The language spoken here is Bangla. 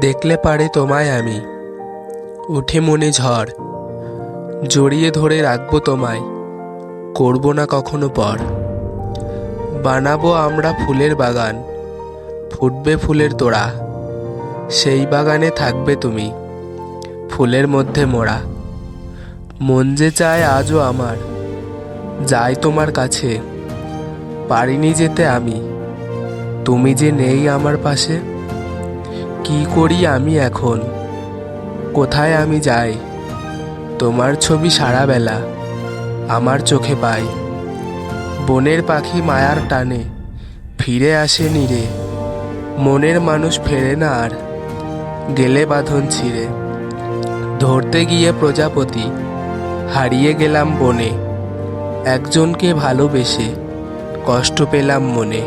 দেখলে পারে তোমায় আমি, উঠে মনে ঝড়, জড়িয়ে ধরে রাখবো তোমায়, করব না কখনো পর। বানাবো আমরা ফুলের বাগান, ফুটবে ফুলের তোড়া, সেই বাগানে থাকবে তুমি, ফুলের মধ্যে মোড়া। মন যে চায় আজও আমার, যাই তোমার কাছে, পারিনি যেতে আমি, তুমি যে নেই আমার পাশে। কি করি আমি এখন, কোথায় আমি যাই, তোমার ছবি সারা বেলা আমার চোখে পাই। বনের পাখি মায়ার টানে ফিরে আসে নীরে, মনের মানুষ ফেরে না আর, গেলে বাঁধন ছিঁড়ে। ধরতে গিয়ে প্রজাপতি হারিয়ে গেলাম বনে, একজনকে ভালোবেসে কষ্ট পেলাম মনে।